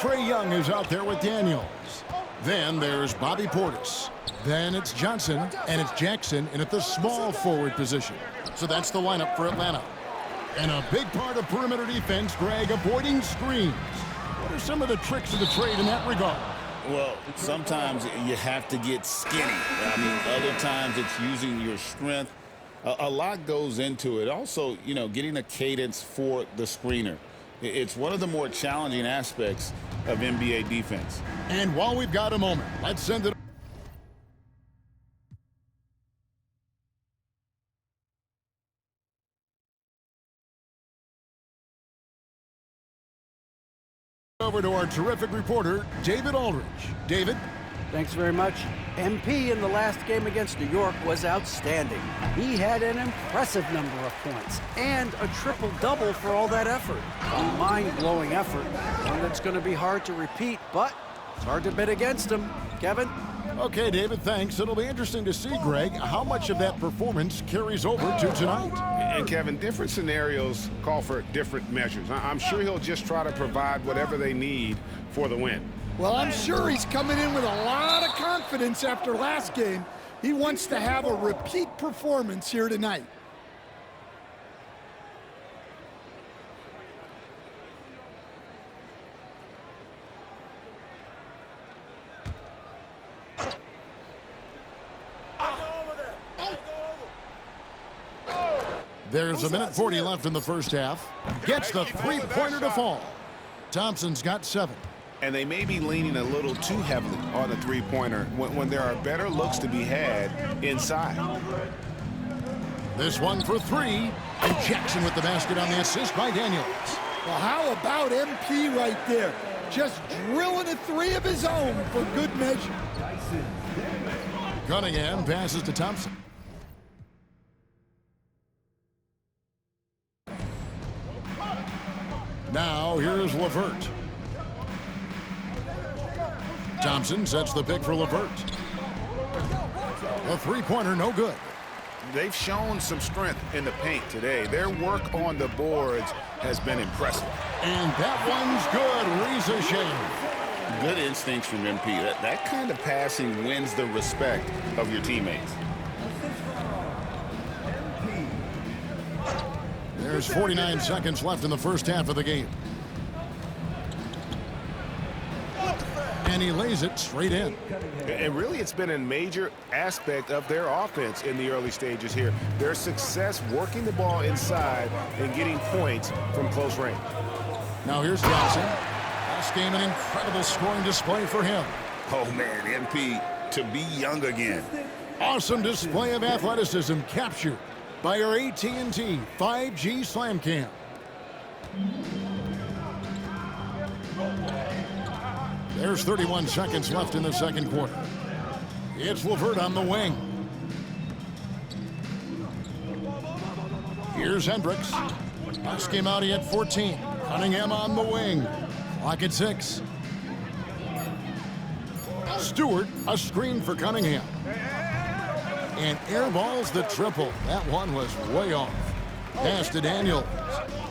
Trae Young is out there with Daniels. Then there's Bobby Portis. Then it's Johnson, and it's Jackson in at the small forward position. So that's the lineup for Atlanta. And a big part of perimeter defense, Greg, avoiding screens. What are some of the tricks of the trade in that regard? Well, sometimes you have to get skinny. I mean, other times it's using your strength. A lot goes into it. Also, you know, getting a cadence for the screener. It's one of the more challenging aspects of NBA defense. And while we've got a moment, let's send it over to our terrific reporter, David Aldridge. David? Thanks very much. MP in the last game against New York was outstanding. He had an impressive number of points and a triple-double for all that effort. A mind-blowing effort, one that's going to be hard to repeat, but it's hard to bet against him. Kevin? Okay, David, thanks. It'll be interesting to see, Greg, how much of that performance carries over to tonight. And, Kevin, different scenarios call for different measures. I'm sure he'll just try to provide whatever they need for the win. Well, I'm sure he's coming in with a lot of confidence after last game. He wants to have a repeat performance here tonight. There's a minute 40 left in the first half. Gets the three-pointer to fall. Thompson's got 7. And they may be leaning a little too heavily on the three-pointer when there are better looks to be had inside. This one for 3. And Jackson with the basket on the assist by Daniels. Well, how about MP right there? Just drilling a 3 of his own for good measure. Cunningham passes to Thompson. Now here's LeVert. Thompson sets the pick for LeVert. A three-pointer, no good. They've shown some strength in the paint today. Their work on the boards has been impressive. And that one's good. Reza Good instincts from MP. That kind of passing wins the respect of your teammates. There's 49 seconds left in the first half of the game. And he lays it straight in. And really, it's been a major aspect of their offense in the early stages here. Their success working the ball inside and getting points from close range. Now here's Johnson. Last game, an incredible scoring display for him. Oh, man, MP to be young again. Awesome display of athleticism captured by our AT&T 5G Slam Cam. There's 31 seconds left in the second quarter. It's LeVert on the wing. Here's Hendricks. Last game out, he had 14. Cunningham on the wing. Clock at 6. Stewart, a screen for Cunningham. And airballs the triple. That one was way off. Pass to Daniels.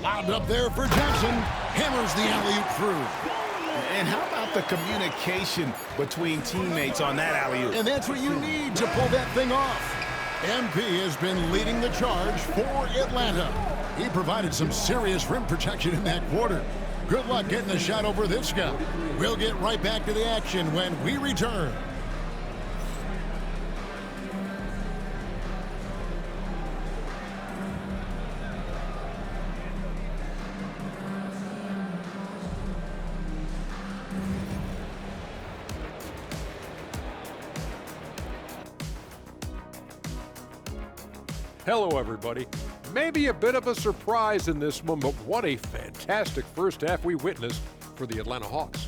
Lobbed up there for Jackson. Hammers the alley-oop through. And how about the communication between teammates on that alley-oop? And that's what you need to pull that thing off. MP has been leading the charge for Atlanta. He provided some serious rim protection in that quarter. Good luck getting a shot over this guy. We'll get right back to the action when we return. Hello, everybody. Maybe a bit of a surprise in this one, but what a fantastic first half we witnessed for the Atlanta Hawks.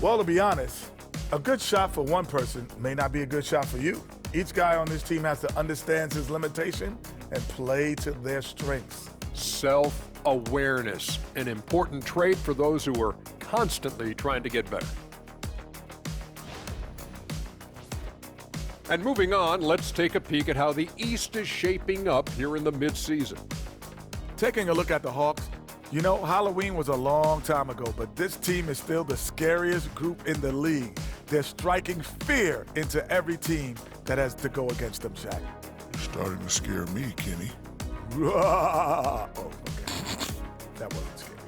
Well, to be honest, a good shot for one person may not be a good shot for you. Each guy on this team has to understand his limitation and play to their strengths. Self-awareness, an important trait for those who are constantly trying to get better. And moving on, let's take a peek at how the East is shaping up here in the midseason. Taking a look at the Hawks, You know, Halloween was a long time ago, but this team is still the scariest group in the league. They're striking fear into every team that has to go against them, Shaq. You're starting to scare me, Kenny. Oh, okay. That wasn't scary.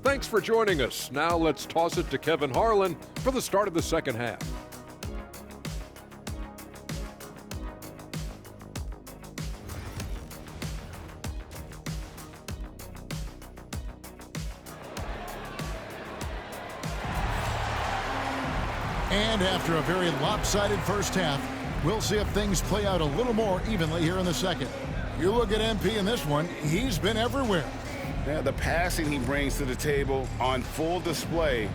Thanks for joining us. Now let's toss it to Kevin Harlan for the start of the second half. And after a very lopsided first half, we'll see if things play out a little more evenly here in the second. You look at MP in this one, he's been everywhere. Yeah, the passing he brings to the table on full display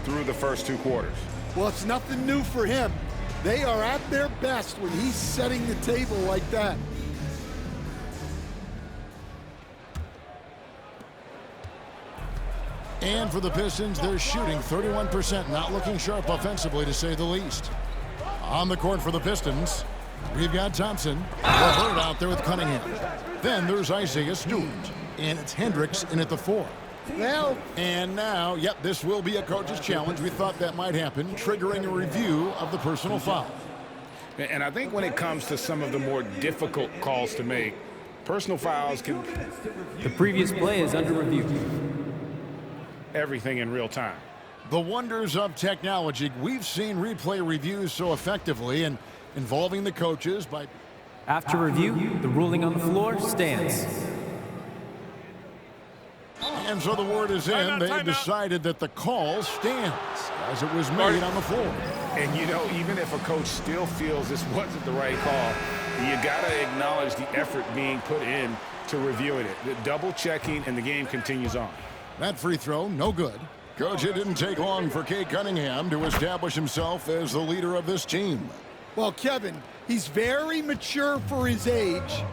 through the first 2 quarters. Well, it's nothing new for him. They are at their best when he's setting the table like that. And for the Pistons, they're shooting 31%, not looking sharp offensively, to say the least. On the court for the Pistons, we've got Thompson, LeVert out there with Cunningham. Then there's Isaiah Stewart, and it's Hendricks in at the 4. Well, And now, yep, this will be a coach's challenge. We thought that might happen, triggering a review of the personal foul. And I think when it comes to some of the more difficult calls to make, personal fouls can The previous play is under review. everything in real time. The wonders of technology. We've seen replay reviews so effectively and involving the coaches by... After review, the ruling on the floor stands. And so the word is in. They decided that the call stands as it was made on the floor. And, you know, even if a coach still feels this wasn't the right call, you got to acknowledge the effort being put in to reviewing it. The double checking, and the game continues on. That free throw, no good. Coach, it didn't take long for Cade Cunningham to establish himself as the leader of this team. well, Kevin, he's very mature for his age.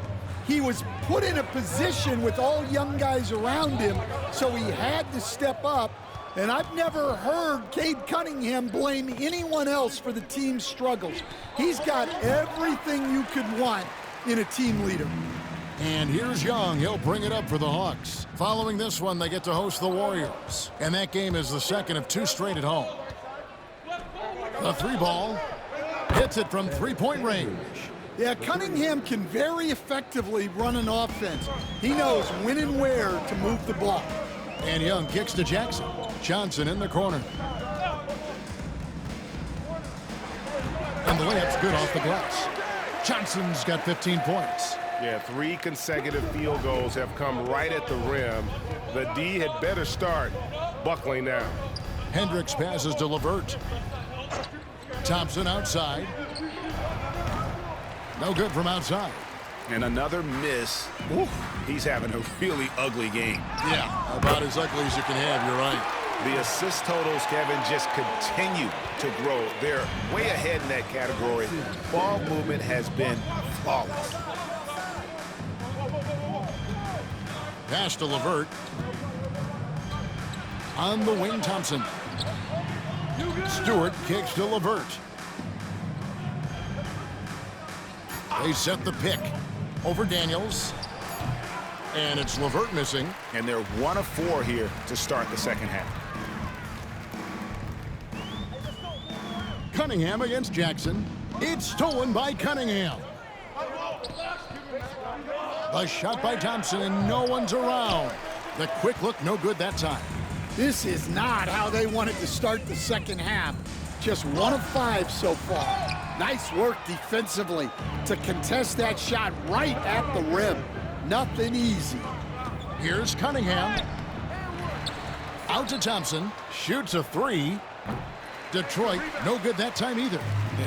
He was put in a position with all young guys around him, so he had to step up. And I've never heard Cade Cunningham blame anyone else for the team's struggles. He's got everything you could want in a team leader. And here's Young. He'll bring it up for the Hawks. Following this one, they get to host the Warriors. And that game is the second of 2 straight at home. The 3 ball hits it from 3-point range. Yeah, Cunningham can very effectively run an offense. He knows when and where to move the ball. And Young kicks to Jackson. Johnson in the corner. And the layup's good off the glass. Johnson's got 15 points. Yeah, 3 consecutive field goals have come right at the rim. The D had better start buckling down. Hendricks passes to LeVert. Thompson outside. No good from outside. And another miss. Oof, he's having a really ugly game. Yeah, about as ugly as you can have, you're right. The assist totals, Kevin, just continue to grow. They're way ahead in that category. Ball movement has been flawless. Pass to LeVert. On the wing, Thompson. Stewart kicks to LeVert. They set the pick over Daniels. And it's LeVert missing. And they're 1 of 4 here to start the second half. Cunningham against Jackson. It's stolen by Cunningham. The shot by Thompson, and no one's around. The quick look, no good that time. This is not how they wanted to start the second half. Just 1 of 5 so far. Nice work defensively to contest that shot right at the rim. Nothing easy. Here's Cunningham. Out to Thompson. Shoots a 3. Detroit, no good that time either.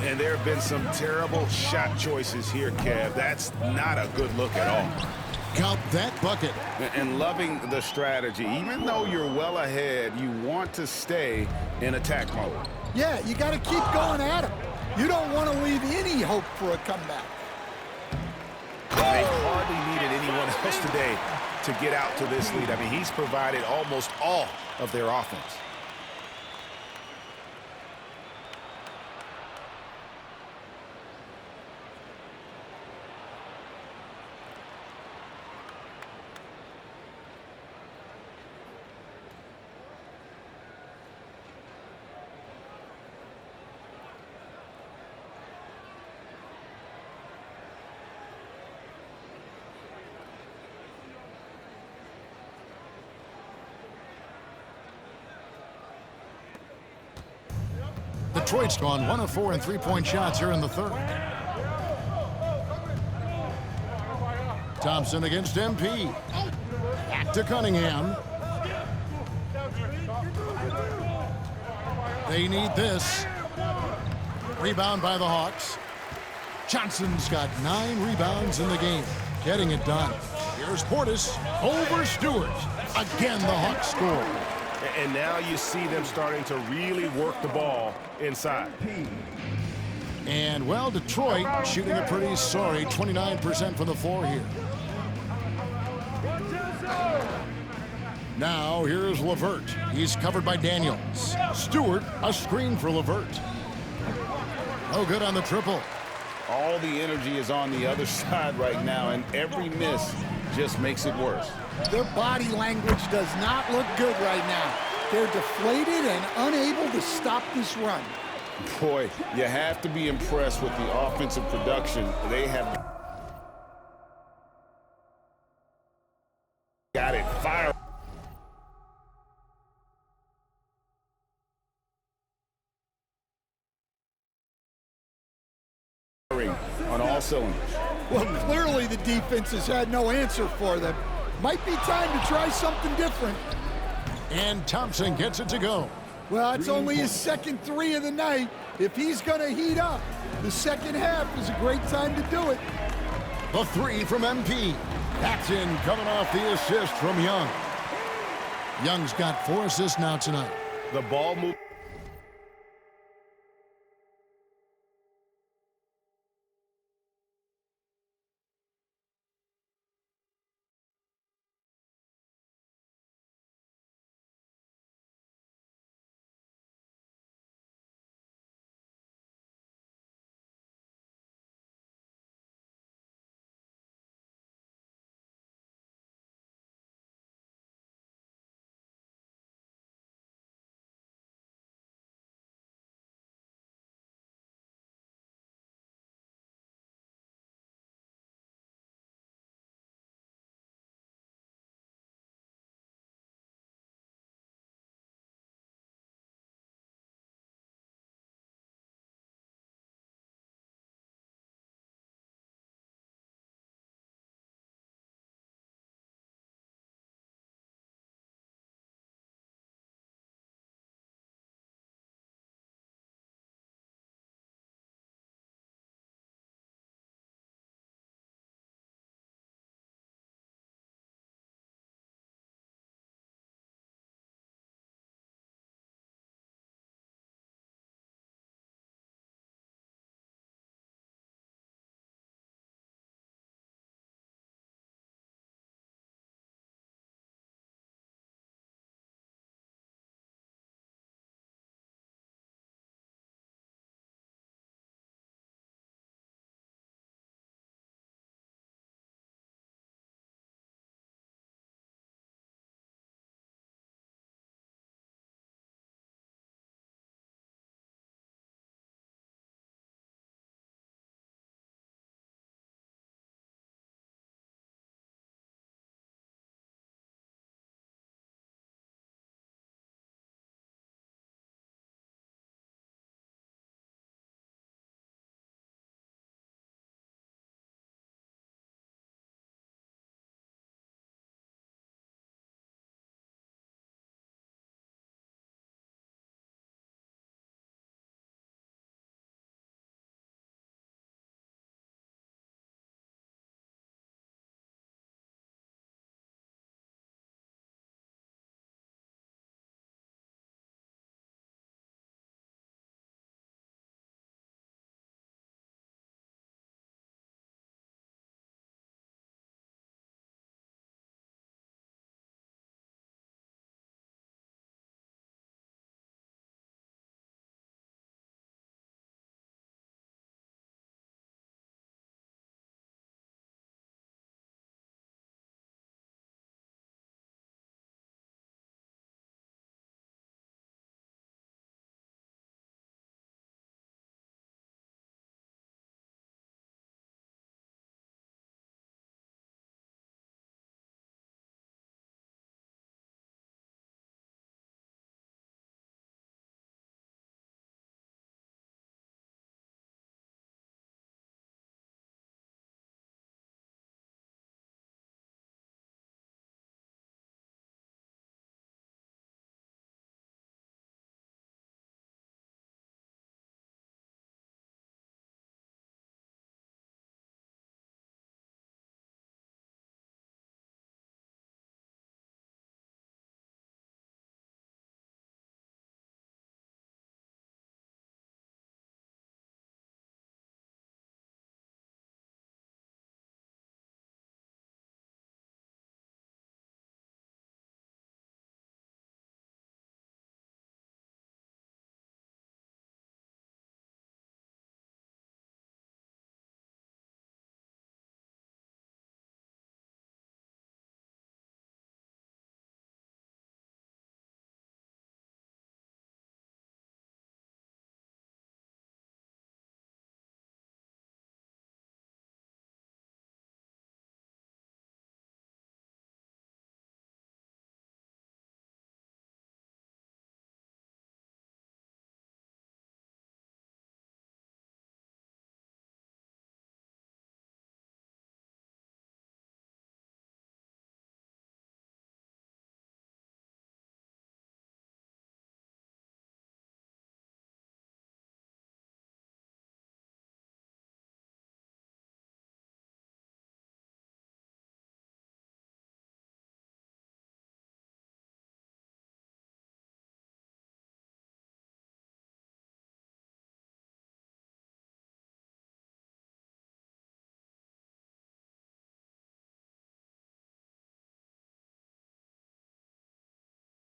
And there have been some terrible shot choices here, Kev. That's not a good look at all. Count that bucket. And loving the strategy. Even though you're well ahead, you want to stay in attack mode. Yeah, you got to keep going at him. You don't want to leave any hope for a comeback. They hardly needed anyone else today to get out to this lead. I mean, he's provided almost all of their offense. Detroit's gone 1 of 4 in three-point shots here in the third. Thompson against MP. Back to Cunningham. They need this. Rebound by the Hawks. Johnson's got 9 rebounds in the game, getting it done. Here's Portis over Stewart. Again, the Hawks score. And now you see them starting to really work the ball inside. And, well, Detroit shooting a pretty sorry 29% from the floor here. Now, here's LeVert. He's covered by Daniels. Stewart, a screen for LeVert. No good on the triple. All the energy is on the other side right now, and every miss just makes it worse. Their body language does not look good right now. They're deflated and unable to stop this run. Boy, you have to be impressed with the offensive production. They have got it fired on all cylinders. Well, clearly the defense has had no answer for them. Might be time to try something different. And Thompson gets it to go. Well, it's only his second 3 of the night. If he's going to heat up, the second half is a great time to do it. The 3 from MP. That's in, coming off the assist from Young. Young's got 4 assists now tonight. The ball move.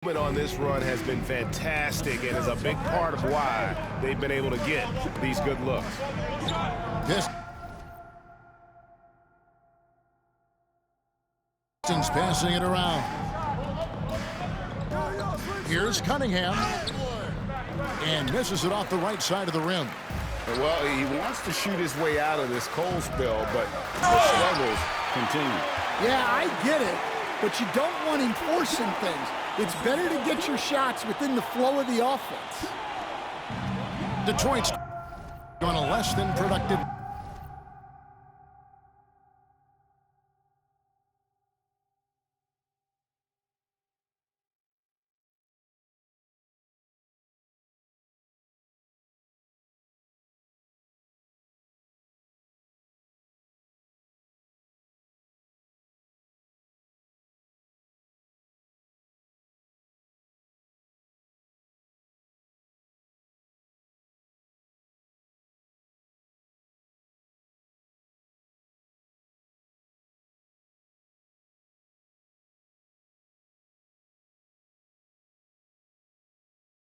On this run has been fantastic and is a big part of why they've been able to get these good looks. This passing it around. Here's Cunningham. And misses it off the right side of the rim. Well, he wants to shoot his way out of this cold spell, but the struggles continue. Yeah, I get it, but you don't want him forcing things. It's better to get your shots within the flow of the offense. Detroit's on a less than productive.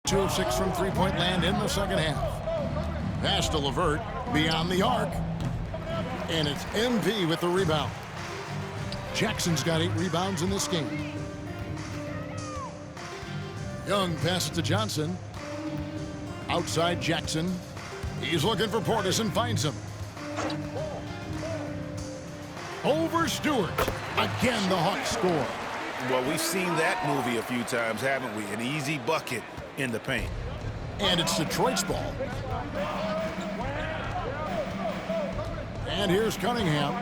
Two of 6 from three-point land in the second half. Pass to LeVert beyond the arc. And it's MP with the rebound. Jackson's got 8 rebounds in this game. Young passes to Johnson. Outside Jackson. He's looking for Portis and finds him. Over Stewart. Again, the Hawks score. Well, we've seen that movie a few times, haven't we? An easy bucket in the paint. And it's Detroit's ball. And here's Cunningham.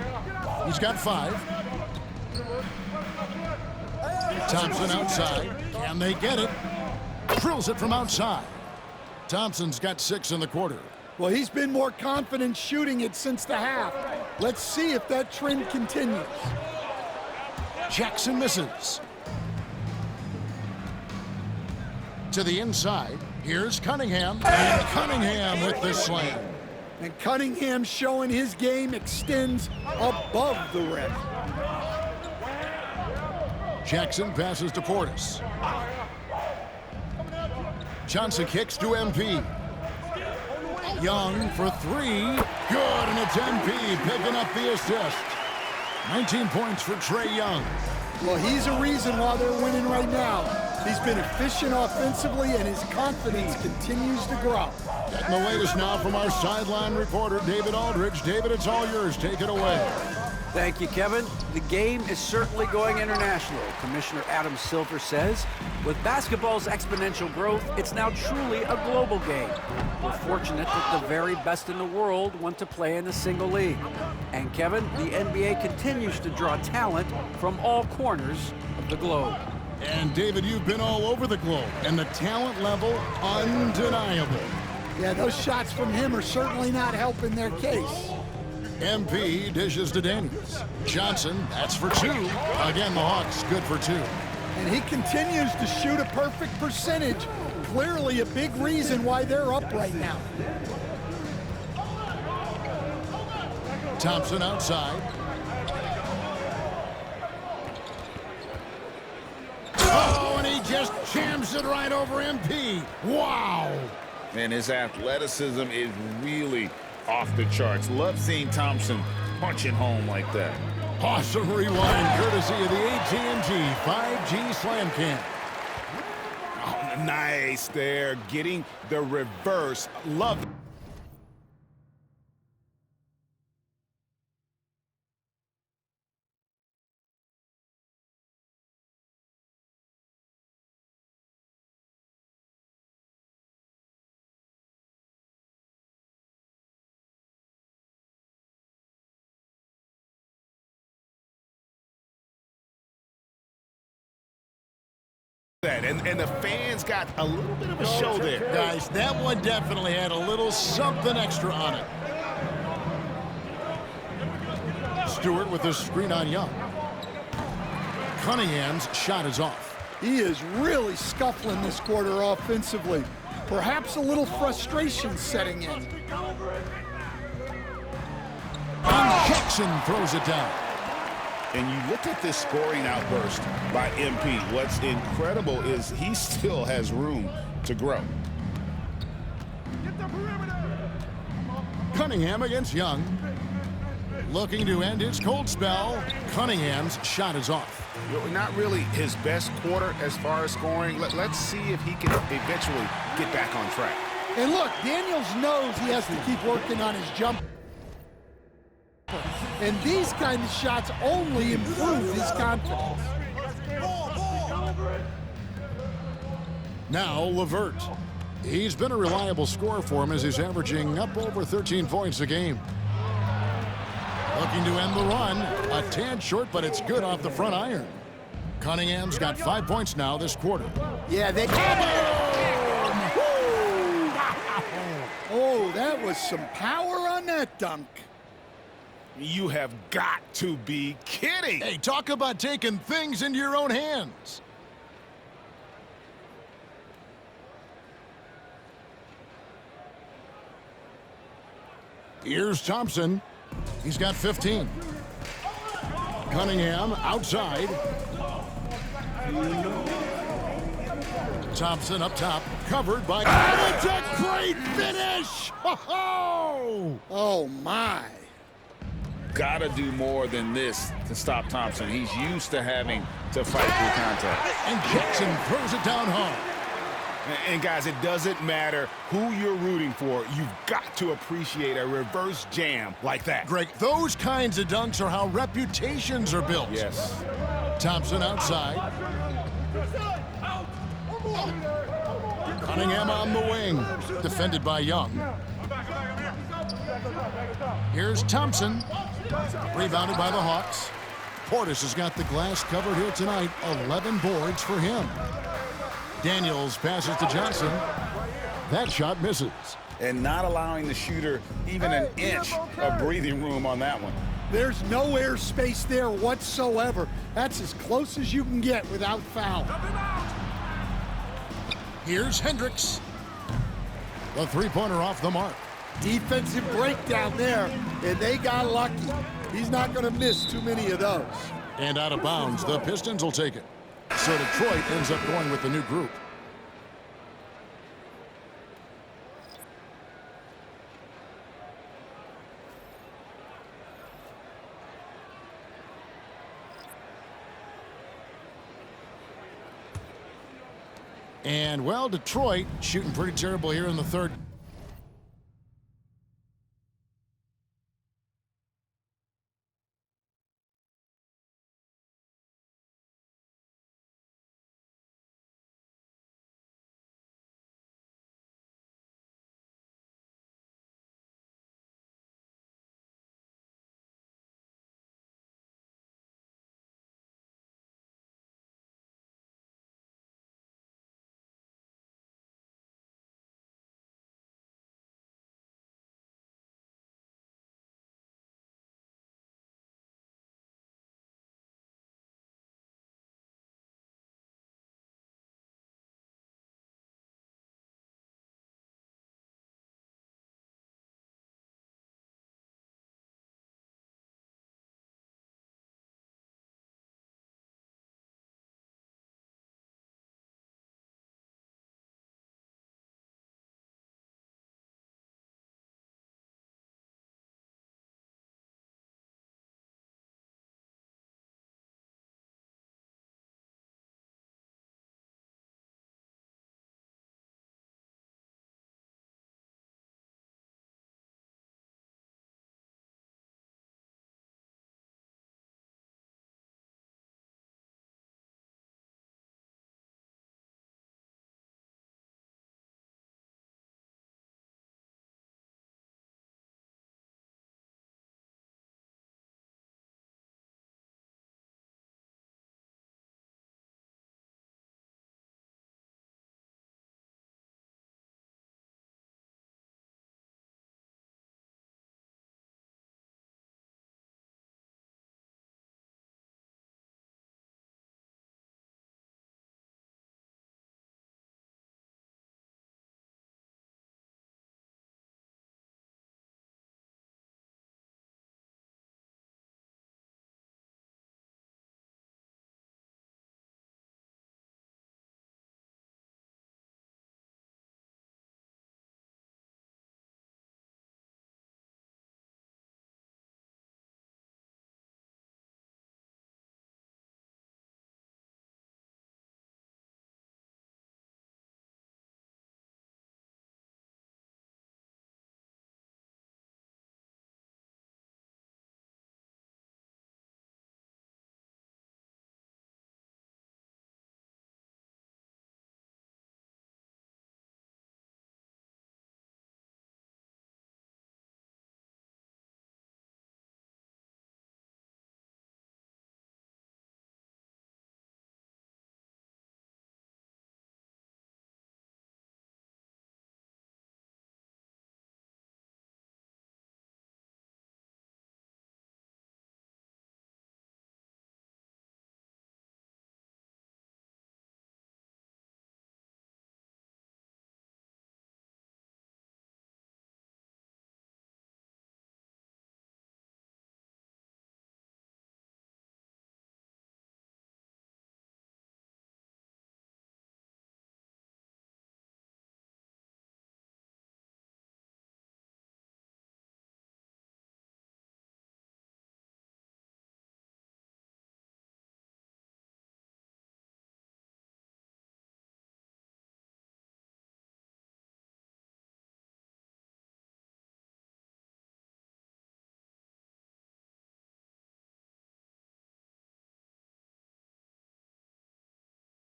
He's got 5. Thompson outside. Can they get it? Drills it from outside. Thompson's got 6 in the quarter. Well, he's been more confident shooting it since the half. Let's see if that trend continues. Jackson misses. To the inside. Here's Cunningham. And Cunningham with the slam. And Cunningham showing his game extends above the rim. Jackson passes to Portis. Johnson kicks to MP. Young for 3. Good, and it's MP picking up the assist. 19 points for Trae Young. Well, he's a reason why they're winning right now. He's been efficient offensively, and his confidence continues to grow. Getting the latest now from our sideline reporter, David Aldridge. David, it's all yours. Take it away. Thank you, Kevin. The game is certainly going international. Commissioner Adam Silver says, with basketball's exponential growth, it's now truly a global game. We're fortunate that the very best in the world want to play in a single league. And Kevin, the NBA continues to draw talent from all corners of the globe. And David, you've been all over the globe, and the talent level undeniable. Yeah, those shots from him are certainly not helping their case. MP dishes to Daniels. Johnson, that's for 2. Again, the Hawks good for 2. And he continues to shoot a perfect percentage. Clearly a big reason why they're up right now. Thompson outside. Oh, and he just jams it right over MP. Wow. And his athleticism is really off the charts. Love seeing Thompson punching home like that. Awesome rewind, courtesy of the AT&T 5G Slam Cam. Oh, nice there, getting the reverse. Love it. And the fans got a little bit of a show there. Guys, that one definitely had a little something extra on it. Stewart with the screen on Young. Cunningham's shot is off. He is really scuffling this quarter offensively. Perhaps a little frustration setting in. And Jackson throws it down. And you look at this scoring outburst by MP. What's incredible is he still has room to grow. Cunningham against Young. Looking to end his cold spell. Cunningham's shot is off. Not really his best quarter as far as scoring. Let's see if he can eventually get back on track. And look, Daniels knows he has to keep working on his jump. And these kind of shots only improve his confidence. Now Levert. He's been a reliable scorer for him as he's averaging up over 13 points a game. Looking to end the run. A tad short, but it's good off the front iron. Cunningham's got 5 points now this quarter. Yeah, they... Oh, that was some power on that dunk. You have got to be kidding. Hey, talk about taking things into your own hands. Here's Thompson. He's got 15. Cunningham outside. Thompson up top, covered by... Oh, it's a great finish! Oh, my. Gotta do more than this to stop Thompson. He's used to having to fight through contact. And Jackson throws it down hard. And guys, it doesn't matter who you're rooting for. You've got to appreciate a reverse jam like that. Greg, those kinds of dunks are how reputations are built. Yes. Thompson outside. Cunningham on the wing. Defended by Young. Here's Thompson. Rebounded by the Hawks. Portis has got the glass covered here tonight. 11 boards for him. Daniels passes to Johnson. That shot misses. And not allowing the shooter even an inch of breathing room on that one. There's no airspace there whatsoever. That's as close as you can get without foul. Here's Hendricks. The three-pointer off the mark. Defensive breakdown there, and they got lucky. He's not going to miss too many of those. And out of bounds, the Pistons will take it. So Detroit ends up going with the new group. And, well, Detroit shooting pretty terrible here in the third.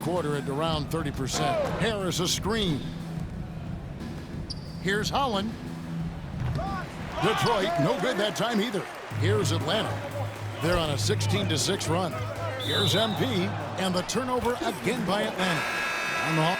quarter at around 30%. Harris a screen. Here's Holland. Detroit, no good that time either. Here's Atlanta. They're on a 16-6 run. Here's MP, and the turnover again by Atlanta. On the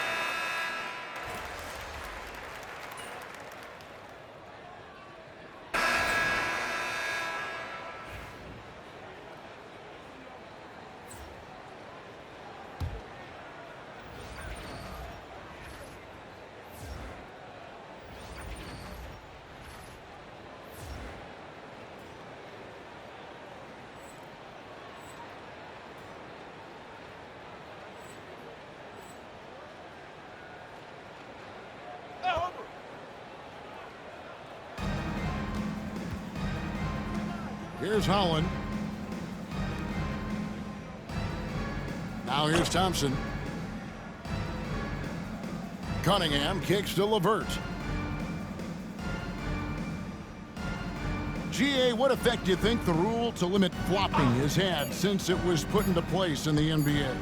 Here's Holland. Now here's Thompson. Cunningham kicks to LeVert. GA, what effect do you think the rule to limit flopping has had since it was put into place in the NBA?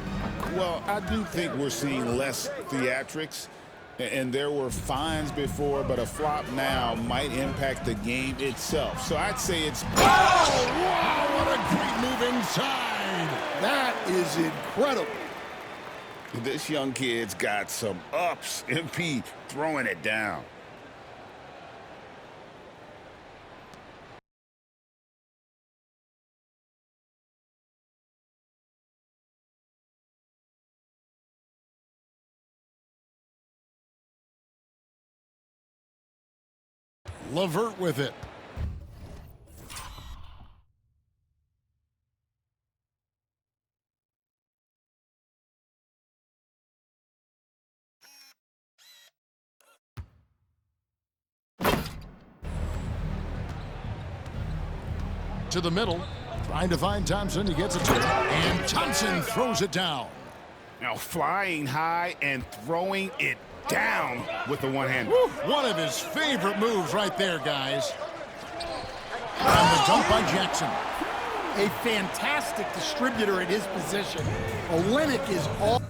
Well, I do think we're seeing less theatrics. And there were fines before, but a flop now might impact the game itself. So I'd say it's... Oh, wow, what a great move inside. That is incredible. This young kid's got some ups. MP throwing it down. LeVert with it. To the middle, trying to find Thompson. He gets it to him, and Thompson throws it down. Now flying high and throwing it down with the one-hander. One of his favorite moves right there, guys. And the dunk by Jackson. A fantastic distributor at his position. Olenek is all...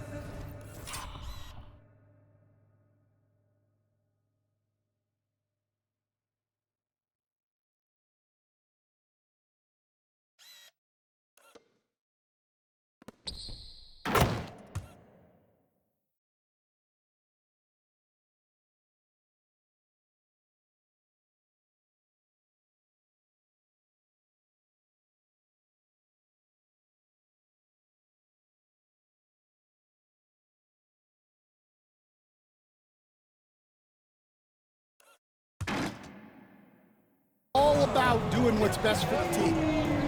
all about doing what's best for the team.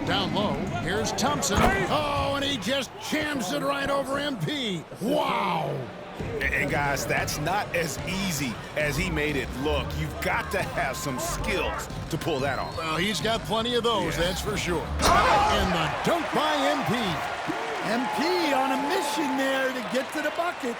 Down low, here's Thompson. Oh, and he just jams it right over MP. Wow. And guys, that's not as easy as he made it look. You've got to have some skills to pull that off. Well, he's got plenty of those, that's for sure. And the dunk by MP. MP on a mission there to get to the bucket.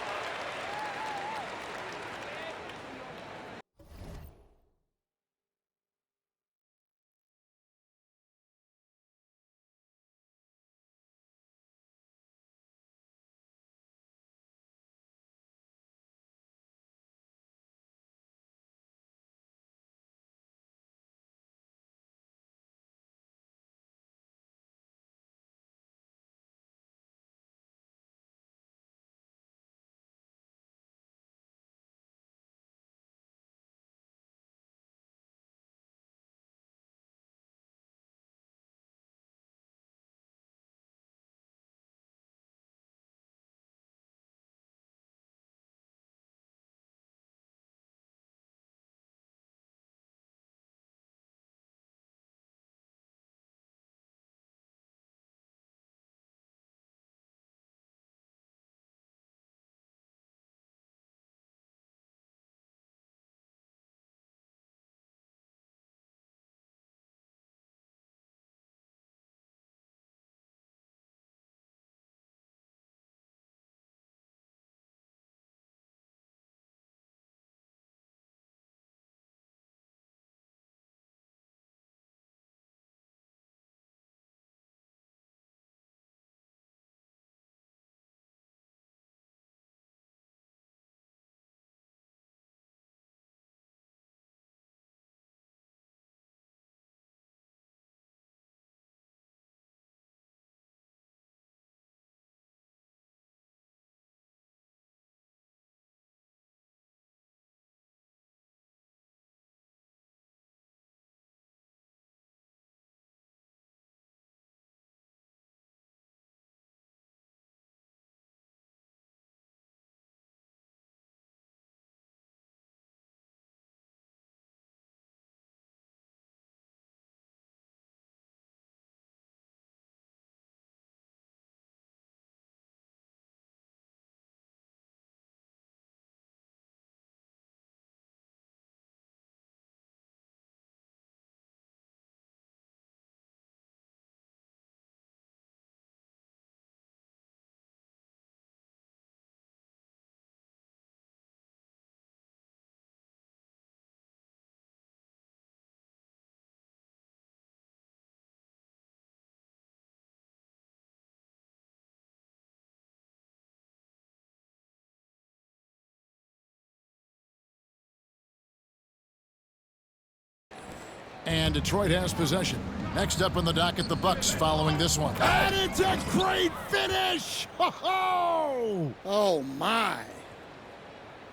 And Detroit has possession. Next up on the docket, the Bucks following this one. And it's a great finish! Ho-ho! Oh, my.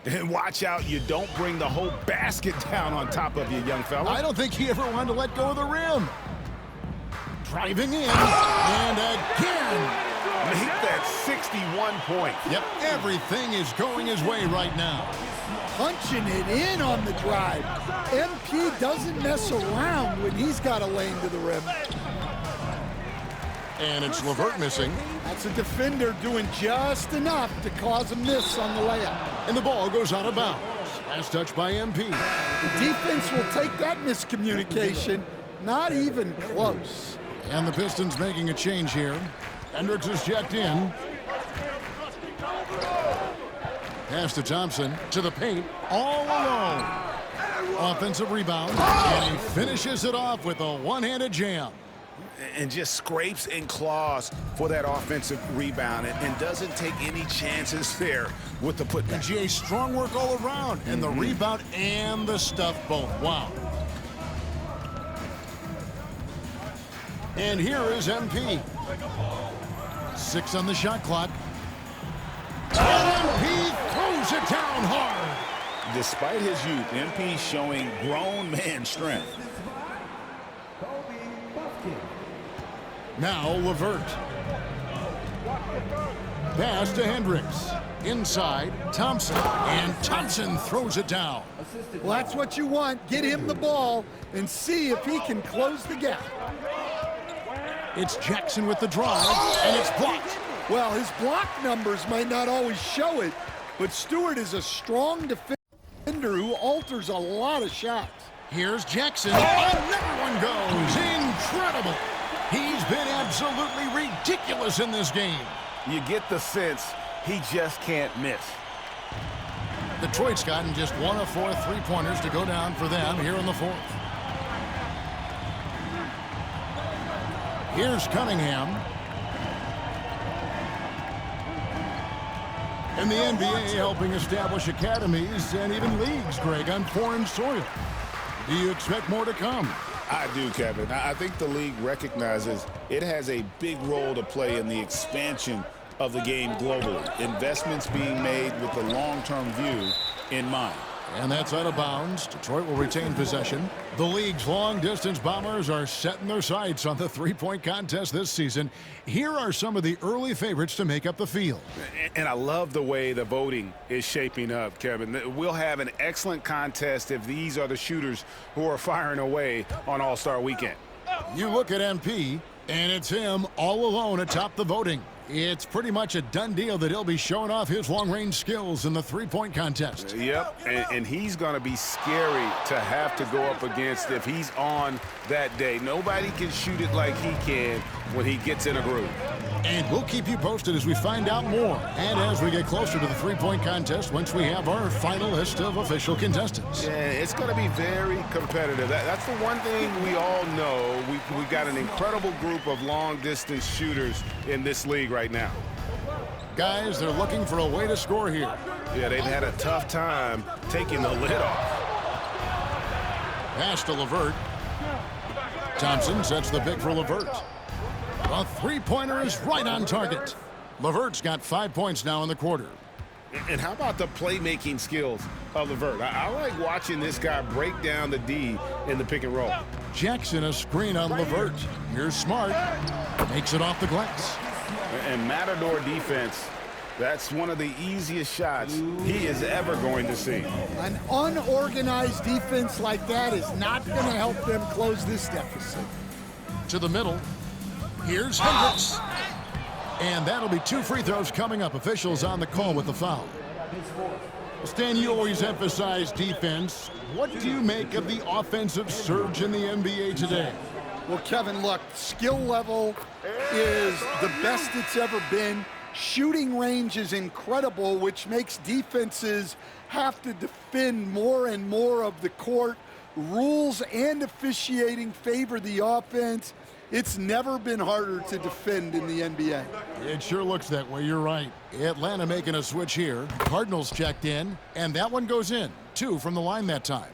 And watch out, you don't bring the whole basket down on top of you, young fella. I don't think he ever wanted to let go of the rim. Driving in, and again. Make that 61 points. Yep, everything is going his way right now. Punching it in on the drive. MP doesn't mess around when he's got a lane to the rim. And it's LeVert missing. That's a defender doing just enough to cause a miss on the layup. And the ball goes out of bounds. Last touch by MP. The defense will take that miscommunication. Not even close. And the Pistons making a change here. Hendricks is checked in. Pass to Thompson, to the paint, all alone. Offensive rebound, and he finishes it off with a one-handed jam. And just scrapes and claws for that offensive rebound and doesn't take any chances there with the putback. And G.A. strong work all around, and the rebound and the stuff both. Wow. And here is MP. 6 on the shot clock. MP throws it down hard. Despite his youth, MP showing grown man strength. Now LeVert. Pass to Hendricks. Inside, Thompson. And Thompson throws it down. Well, that's what you want. Get him the ball and see if he can close the gap. It's Jackson with the drive, and it's blocked. Well, his block numbers might not always show it, but Stewart is a strong defender who alters a lot of shots. Here's Jackson. Another one goes. Incredible. He's been absolutely ridiculous in this game. You get the sense he just can't miss. Detroit's gotten just 1 of 4 three-pointers to go down for them here in the fourth. Here's Cunningham. And the NBA helping establish academies and even leagues, Greg, on foreign soil. Do you expect more to come? I do, Kevin. I think the league recognizes it has a big role to play in the expansion of the game globally. Investments being made with the long-term view in mind. And that's out of bounds. Detroit will retain possession. The league's long-distance Bombers are setting their sights on the three-point contest this season. Here are some of the early favorites to make up the field. And I love the way the voting is shaping up, Kevin. We'll have an excellent contest if these are the shooters who are firing away on All-Star Weekend. You look at MP, and it's him all alone atop the voting. It's pretty much a done deal that he'll be showing off his long-range skills in the three-point contest. Yep, and he's going to be scary to have to go up against if he's on that day. Nobody can shoot it like he can when he gets in a groove. And we'll keep you posted as we find out more and as we get closer to the three-point contest once we have our final list of official contestants. Yeah, it's going to be very competitive. That's the one thing we all know. We got an incredible group of long-distance shooters in this league right now. Guys, they're looking for a way to score here. Yeah, they've had a tough time taking the lid off. Pass to LeVert. Thompson sets the pick for LeVert. A three-pointer is right on target. LeVert's got 5 points now in the quarter. And how about the playmaking skills of LeVert? I like watching this guy break down the D in the pick and roll. Jackson a screen on LeVert. Here's Smart. Makes it off the glass. And Matador defense, that's one of the easiest shots he is ever going to see. An unorganized defense like that is not going to help them close this deficit. To the middle. Here's Hendricks. And that'll be 2 free throws coming up. Officials on the call with the foul. Stan, you always emphasize defense. What do you make of the offensive surge in the NBA today? Well, Kevin, look, skill level is the best it's ever been. Shooting range is incredible, which makes defenses have to defend more and more of the court. Rules and officiating favor the offense. It's never been harder to defend in the NBA. It sure looks that way. You're right. Atlanta making a switch here. Cardinals checked in, and that one goes in. 2 from the line that time.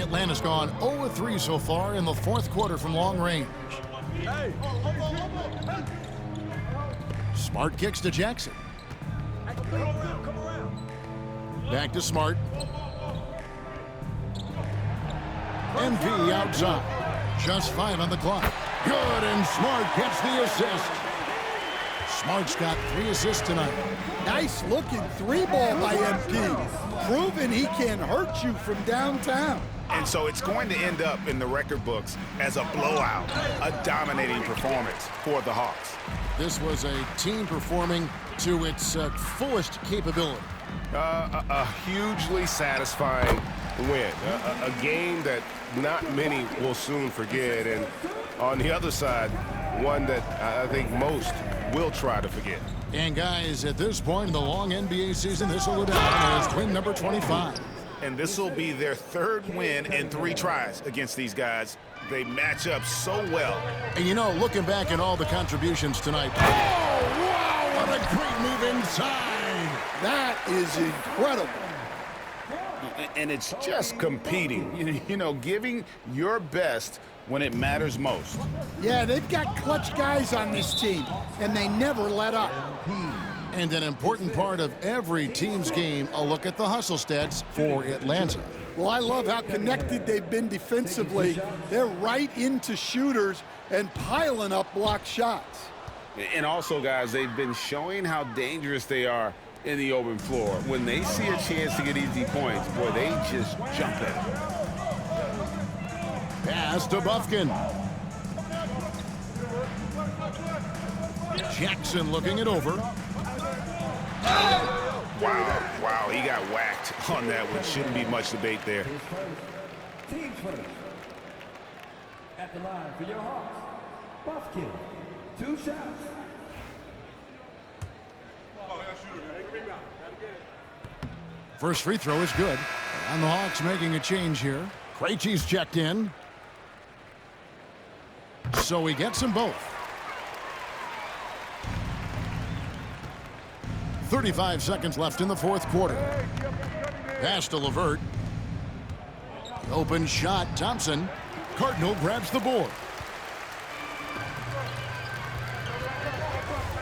Atlanta's gone 0-3 so far in the fourth quarter from long range. Smart kicks to Jackson. Back to Smart. MP outside. Just 5 on the clock. Good, and Smart gets the assist. Smart's got 3 assists tonight. Nice looking 3-ball by MP. Proving he can hurt you from downtown. And so it's going to end up in the record books as a blowout, a dominating performance for the Hawks. This was a team performing to its fullest capability. A hugely satisfying win. A game that not many will soon forget. And on the other side, one that I think most will try to forget. And guys, at this point in the long NBA season, this will go down as win number 25. And this will be their 3rd win in 3 tries against these guys. They match up so well. And you know, looking back at all the contributions tonight, oh, wow, what a great move inside. That is incredible. And it's just competing, you know, giving your best when it matters most. Yeah, they've got clutch guys on this team, and they never let up. And an important part of every team's game, a look at the hustle stats for Atlanta. Well, I love how connected they've been defensively. They're right into shooters and piling up block shots. And also, guys, they've been showing how dangerous they are in the open floor. When they see a chance to get easy points, boy, they just jump at it. Pass to Bufkin. Jackson looking it over. Wow, he got whacked on that one. Shouldn't be much debate there. Team first. At the line for your Hawks, Bufkin, 2 shots. First free throw is good. And the Hawks making a change here. Krejci's checked in. So he gets them both. 35 seconds left in the fourth quarter. Pass to LeVert. Open shot, Thompson. Cardinal grabs the board.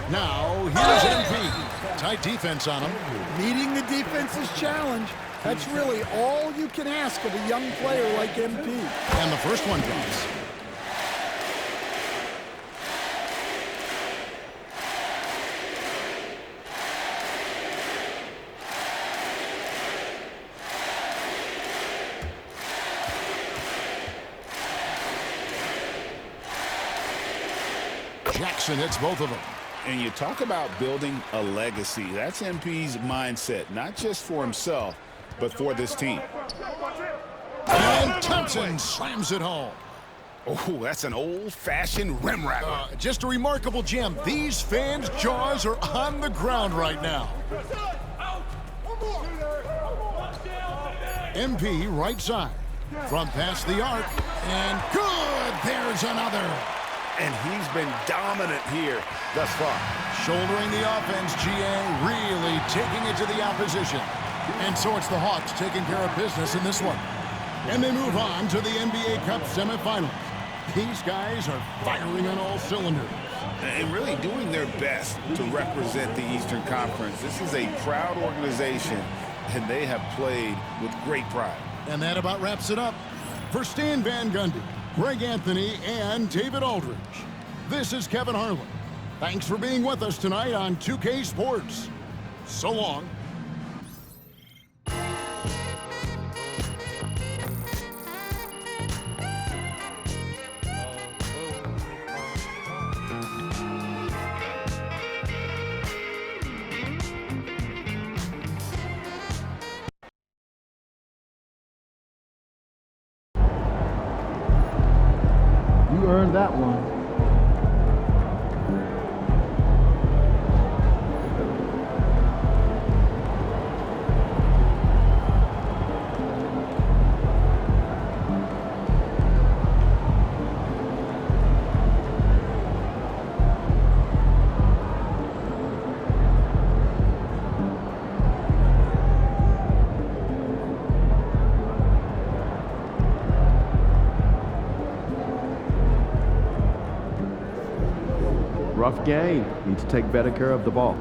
Now, here's MP. Tight defense on him. Meeting the defense's challenge. That's really all you can ask of a young player like MP. And the first one drops. Jackson hits both of them. And you talk about building a legacy. That's MP's mindset, not just for himself, but for this team. And Thompson slams it home. Oh, that's an old-fashioned rim wrapper. Just a remarkable gem. These fans' jaws are on the ground right now. MP right side. From past the arc. And good. There's another. And he's been dominant here thus far. Shouldering the offense, GA really taking it to the opposition. And so it's the Hawks taking care of business in this one. And they move on to the NBA Cup semifinals. These guys are firing on all cylinders. And really doing their best to represent the Eastern Conference. This is a proud organization, and they have played with great pride. And that about wraps it up. For Stan Van Gundy, Greg Anthony, and David Aldridge, this is Kevin Harlan. Thanks for being with us tonight on 2K Sports. So long. You earned that one. Rough game. Need to take better care of the ball.